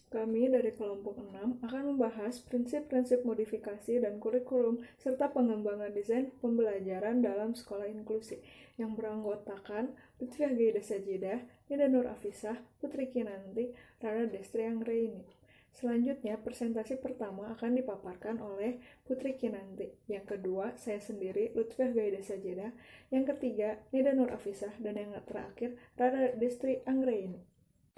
Kami dari kelompok 6 akan membahas prinsip-prinsip modifikasi dan kurikulum serta pengembangan desain pembelajaran dalam sekolah inklusi yang beranggotakan Lutfiah Gaida Sajidah, Nida Nur Afisah, Putri Kinanti, Rara Destri Anggraini. Selanjutnya, presentasi pertama akan dipaparkan oleh Putri Kinanti. Yang kedua, saya sendiri, Lutfiah Gaida Sajidah. Yang ketiga, Nida Nur Afisah. Dan yang terakhir, Rara Destri Anggraini.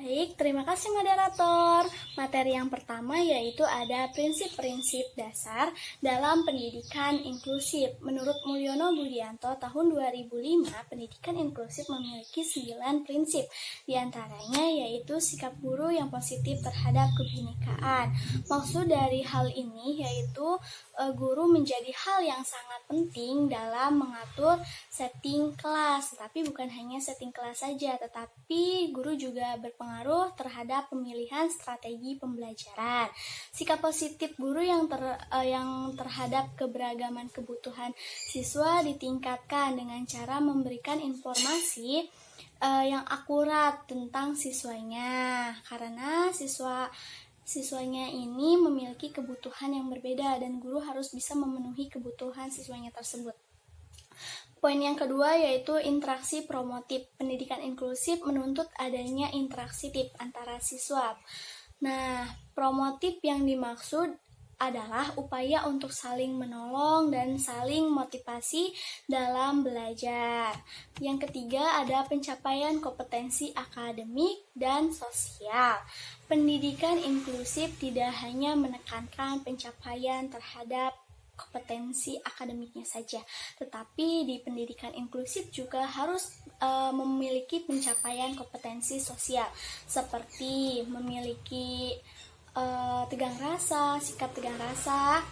Baik, terima kasih moderator. Materi yang pertama yaitu ada prinsip-prinsip dasar dalam pendidikan inklusif. Menurut Mulyono Budianto tahun 2005, pendidikan inklusif memiliki 9 prinsip. Di antaranya yaitu sikap guru yang positif terhadap kebinekaan. Maksud dari hal ini yaitu guru menjadi hal yang sangat penting dalam mengatur setting kelas, tapi bukan hanya setting kelas saja, tetapi guru juga berpengaruh terhadap pemilihan strategi pembelajaran. Sikap positif guru yang terhadap keberagaman kebutuhan siswa ditingkatkan dengan cara memberikan informasi yang akurat tentang siswanya, karena siswanya ini memiliki kebutuhan yang berbeda dan guru harus bisa memenuhi kebutuhan siswanya tersebut. Poin yang kedua yaitu interaksi promotif. Pendidikan inklusif menuntut adanya interaksi antara siswa. Nah, promotif yang dimaksud adalah upaya untuk saling menolong dan saling motivasi dalam belajar. Yang ketiga ada pencapaian kompetensi akademik dan sosial. Pendidikan inklusif tidak hanya menekankan pencapaian terhadap kompetensi akademiknya saja, tetapi di pendidikan inklusif juga harus memiliki pencapaian kompetensi sosial, seperti memiliki tegang rasa, sikap tegang rasa,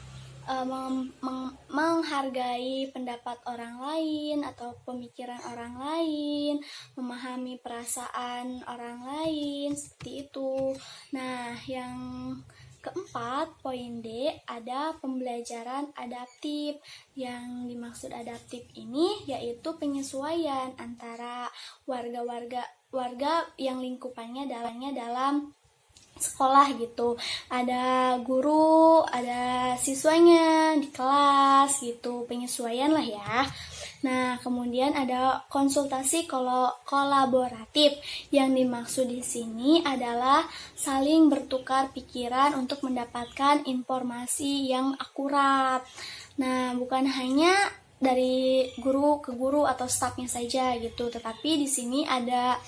menghargai pendapat orang lain atau pemikiran orang lain, memahami perasaan orang lain, seperti itu. Nah, yang keempat, poin D, ada pembelajaran adaptif. Yang dimaksud adaptif ini yaitu penyesuaian antara warga yang lingkupannya dalam sekolah gitu. Ada guru, ada siswanya di kelas gitu, penyesuaian lah ya. Nah, kemudian ada konsultasi kolaboratif. Yang dimaksud di sini adalah saling bertukar pikiran untuk mendapatkan informasi yang akurat. Nah, bukan hanya dari guru ke guru atau stafnya saja gitu, tetapi di sini ada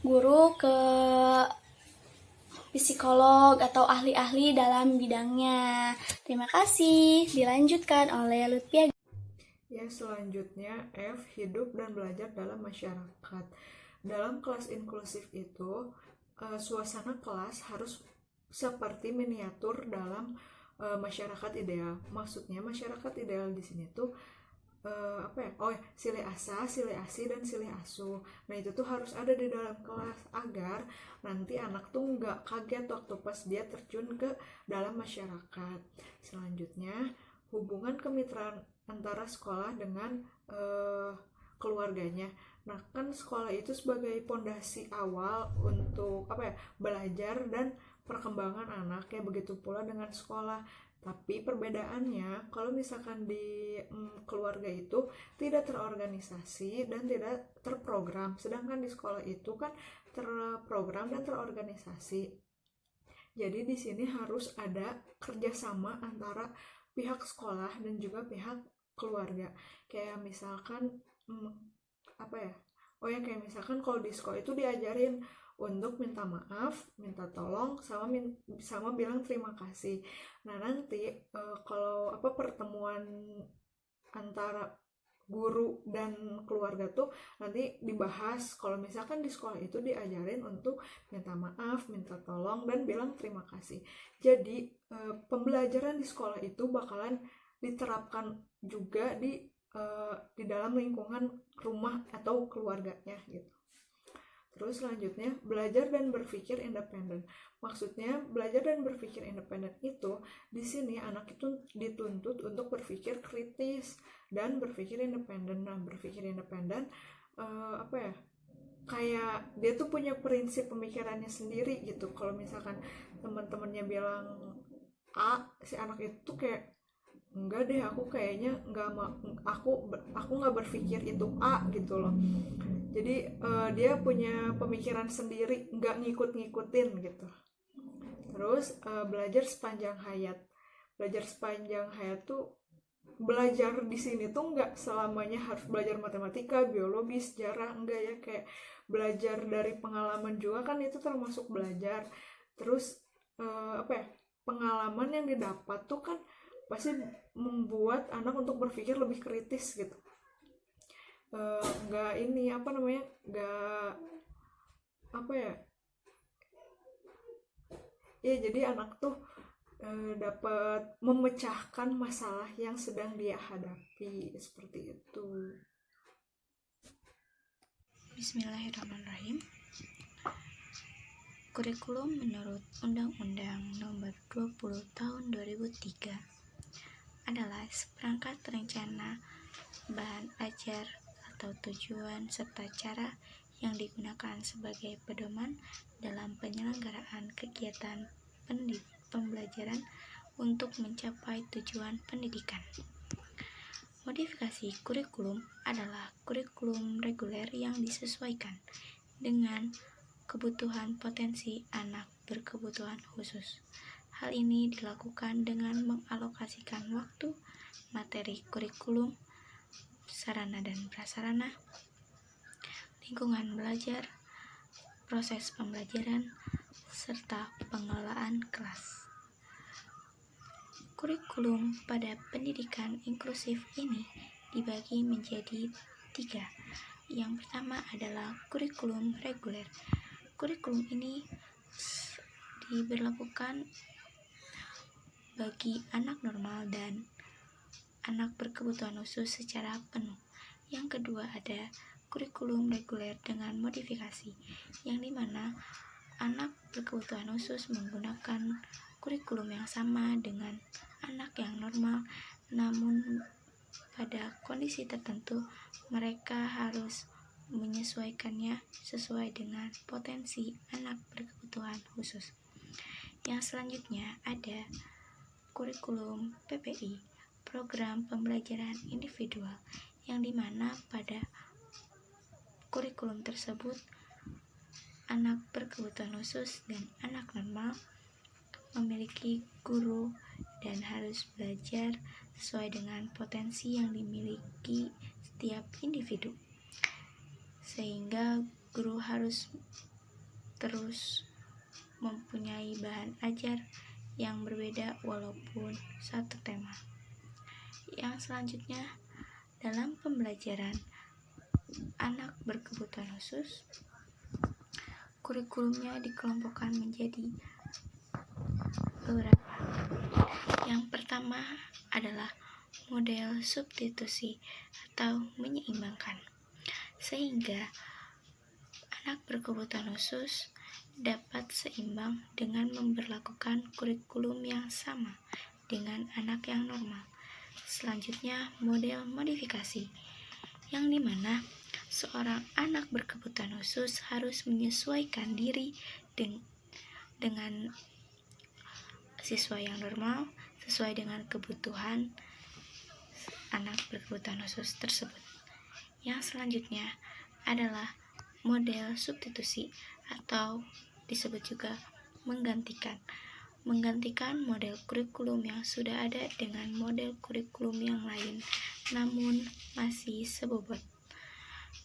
guru ke psikolog atau ahli-ahli dalam bidangnya. Terima kasih. Dilanjutkan oleh Lutfiah. Ya, selanjutnya F, hidup dan belajar dalam masyarakat. Dalam kelas inklusif itu, suasana kelas harus seperti miniatur dalam masyarakat ideal. Maksudnya masyarakat ideal di sini tuh silih asa, silih asi, dan silih asuh. Nah, itu tuh harus ada di dalam kelas agar nanti anak tuh nggak kaget waktu pas dia terjun ke dalam masyarakat. Selanjutnya, hubungan kemitraan antara sekolah dengan keluarganya. Nah, kan sekolah itu sebagai pondasi awal untuk belajar dan perkembangan anak, ya begitu pula dengan sekolah. Tapi perbedaannya, kalau misalkan di keluarga itu tidak terorganisasi dan tidak terprogram, sedangkan di sekolah itu kan terprogram dan terorganisasi. Jadi di sini harus ada kerjasama antara pihak sekolah dan juga pihak keluarga. Kayak misalkan kayak misalkan kalau di sekolah itu diajarin untuk minta maaf, minta tolong, sama bilang terima kasih. Nah, nanti kalau pertemuan antara guru dan keluarga tuh nanti dibahas kalau misalkan di sekolah itu diajarin untuk minta maaf, minta tolong, dan bilang terima kasih. Jadi pembelajaran di sekolah itu bakalan diterapkan juga di dalam lingkungan rumah atau keluarganya gitu. Terus selanjutnya, belajar dan berpikir independen. Maksudnya, belajar dan berpikir independen itu, di sini anak itu dituntut untuk berpikir kritis dan berpikir independen. Nah, berpikir independen kayak dia tuh punya prinsip pemikirannya sendiri gitu. Kalau misalkan teman-temannya bilang A, si anak itu kayak enggak deh, aku kayaknya nggak mau, aku nggak berpikir itu A gitu loh. Jadi dia punya pemikiran sendiri, nggak ngikut-ngikutin gitu. Terus belajar sepanjang hayat. Belajar sepanjang hayat tuh, belajar di sini tuh nggak selamanya harus belajar matematika, biologi, sejarah, enggak ya, kayak belajar dari pengalaman juga kan itu termasuk belajar. Terus apa ya, pengalaman yang didapat tuh kan pasti membuat anak untuk berpikir lebih kritis gitu. Nggak ini apa namanya, nggak apa ya, ya jadi anak tuh dapat memecahkan masalah yang sedang dia hadapi seperti itu. Bismillahirrahmanirrahim. Kurikulum menurut Undang-Undang Nomor 20 Tahun 2003 adalah seperangkat rencana bahan ajar atau tujuan serta cara yang digunakan sebagai pedoman dalam penyelenggaraan kegiatan pembelajaran untuk mencapai tujuan pendidikan. Modifikasi kurikulum adalah kurikulum reguler yang disesuaikan dengan kebutuhan potensi anak berkebutuhan khusus. Hal ini dilakukan dengan mengalokasikan waktu, materi kurikulum, sarana dan prasarana, lingkungan belajar, proses pembelajaran, serta pengelolaan kelas. Kurikulum pada pendidikan inklusif ini dibagi menjadi 3. Yang pertama adalah kurikulum reguler. Kurikulum ini diberlakukan bagi anak normal dan anak berkebutuhan khusus secara penuh. Yang kedua ada kurikulum reguler dengan modifikasi, yang dimana anak berkebutuhan khusus menggunakan kurikulum yang sama dengan anak yang normal, namun pada kondisi tertentu mereka harus menyesuaikannya sesuai dengan potensi anak berkebutuhan khusus. Yang selanjutnya ada kurikulum PPI, program pembelajaran individual, yang dimana pada kurikulum tersebut anak berkebutuhan khusus dan anak normal memiliki guru dan harus belajar sesuai dengan potensi yang dimiliki setiap individu, sehingga guru harus terus mempunyai bahan ajar yang berbeda walaupun satu tema. Yang selanjutnya, dalam pembelajaran anak berkebutuhan khusus, kurikulumnya dikelompokkan menjadi beberapa. Yang pertama adalah model substitusi atau menyeimbangkan, sehingga anak berkebutuhan khusus dapat seimbang dengan memberlakukan kurikulum yang sama dengan anak yang normal. Selanjutnya, model modifikasi, yang dimana seorang anak berkebutuhan khusus harus menyesuaikan diri dengan siswa yang normal sesuai dengan kebutuhan anak berkebutuhan khusus tersebut. Yang selanjutnya adalah model substitusi atau disebut juga menggantikan model kurikulum yang sudah ada dengan model kurikulum yang lain namun masih sebobot.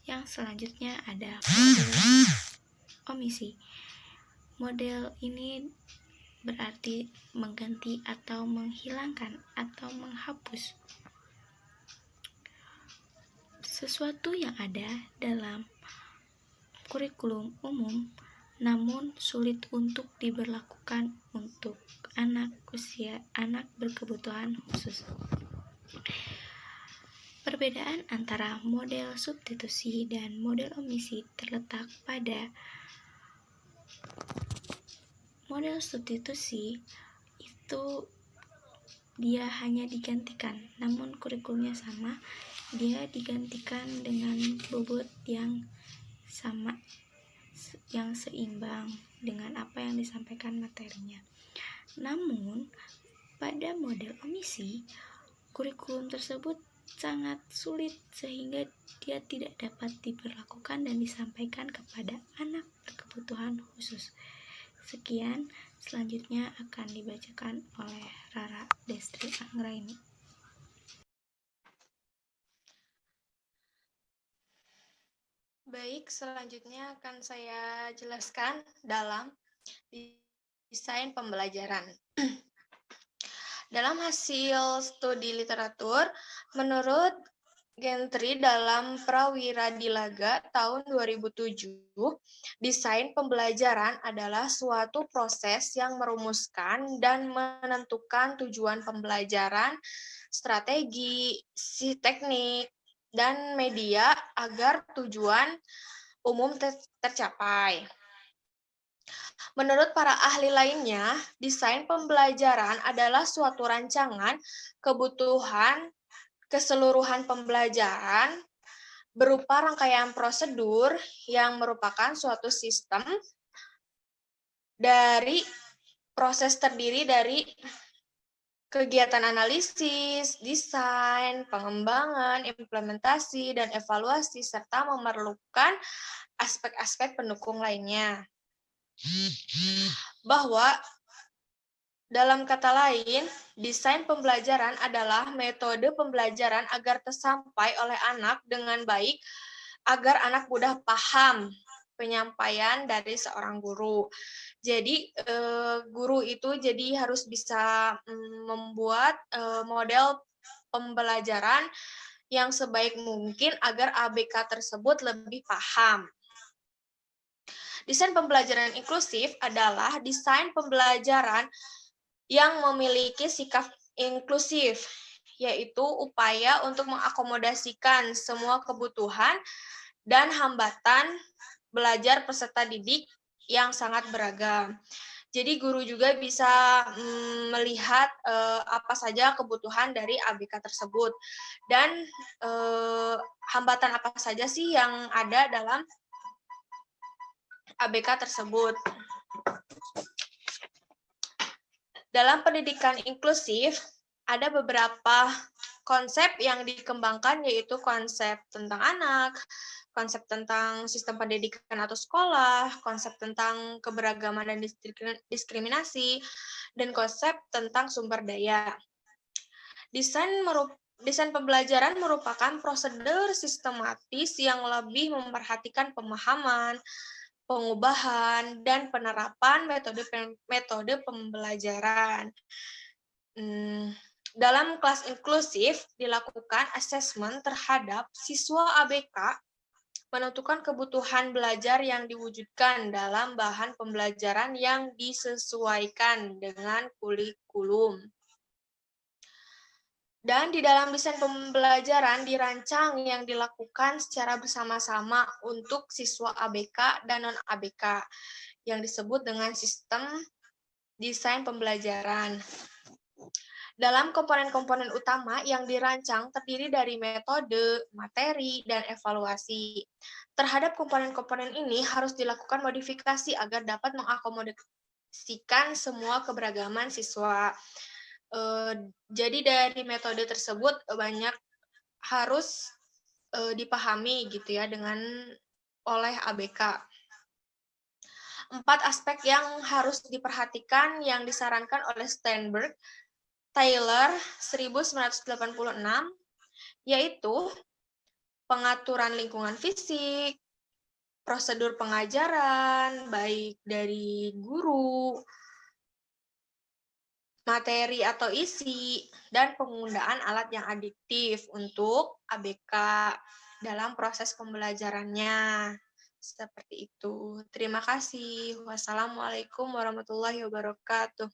Yang selanjutnya ada model omisi. Model ini berarti mengganti atau menghilangkan atau menghapus sesuatu yang ada dalam kurikulum umum namun sulit untuk diberlakukan untuk anak berkebutuhan khusus. Perbedaan antara model substitusi dan model omisi terletak pada model substitusi itu dia hanya digantikan, namun kurikulumnya sama, dia digantikan dengan bobot yang sama yang seimbang dengan apa yang disampaikan materinya. Namun, pada model omisi, kurikulum tersebut sangat sulit sehingga dia tidak dapat diberlakukan dan disampaikan kepada anak berkebutuhan khusus. Sekian, selanjutnya akan dibacakan oleh Rara Destri Anggraini. Baik, selanjutnya akan saya jelaskan dalam desain pembelajaran. Dalam hasil studi literatur, menurut Gentry dalam Prawiradilaga tahun 2007, desain pembelajaran adalah suatu proses yang merumuskan dan menentukan tujuan pembelajaran, strategi, teknik, dan media agar tujuan umum tercapai. Menurut para ahli lainnya, desain pembelajaran adalah suatu rancangan kebutuhan keseluruhan pembelajaran berupa rangkaian prosedur yang merupakan suatu sistem dari proses terdiri dari kegiatan analisis, desain, pengembangan, implementasi, dan evaluasi, serta memerlukan aspek-aspek pendukung lainnya. Bahwa dalam kata lain, desain pembelajaran adalah metode pembelajaran agar tersampai oleh anak dengan baik, agar anak mudah paham penyampaian dari seorang guru. Jadi guru itu jadi harus bisa membuat model pembelajaran yang sebaik mungkin agar ABK tersebut lebih paham. Desain pembelajaran inklusif adalah desain pembelajaran yang memiliki sikap inklusif, yaitu upaya untuk mengakomodasikan semua kebutuhan dan hambatan belajar peserta didik yang sangat beragam. Jadi guru juga bisa melihat apa saja kebutuhan dari ABK tersebut dan hambatan apa saja sih yang ada dalam ABK tersebut. Dalam pendidikan inklusif, ada beberapa konsep yang dikembangkan, yaitu konsep tentang anak, konsep tentang sistem pendidikan atau sekolah, konsep tentang keberagaman dan diskriminasi, dan konsep tentang sumber daya. Desain pembelajaran merupakan prosedur sistematis yang lebih memperhatikan pemahaman, pengubahan, dan penerapan metode pembelajaran. Dalam kelas inklusif, dilakukan asesmen terhadap siswa ABK, menentukan kebutuhan belajar yang diwujudkan dalam bahan pembelajaran yang disesuaikan dengan kurikulum. Dan di dalam desain pembelajaran dirancang yang dilakukan secara bersama-sama untuk siswa ABK dan non-ABK, yang disebut dengan sistem desain pembelajaran. Dalam komponen-komponen utama yang dirancang terdiri dari metode, materi, dan evaluasi. Terhadap komponen-komponen ini harus dilakukan modifikasi agar dapat mengakomodasikan semua keberagaman siswa. Jadi dari metode tersebut banyak harus dipahami gitu ya oleh ABK. 4 aspek yang harus diperhatikan yang disarankan oleh Steinberg Taylor 1986, yaitu pengaturan lingkungan fisik, prosedur pengajaran baik dari guru, materi atau isi, dan penggunaan alat yang adiktif untuk ABK dalam proses pembelajarannya. Seperti itu. Terima kasih. Wassalamualaikum warahmatullahi wabarakatuh.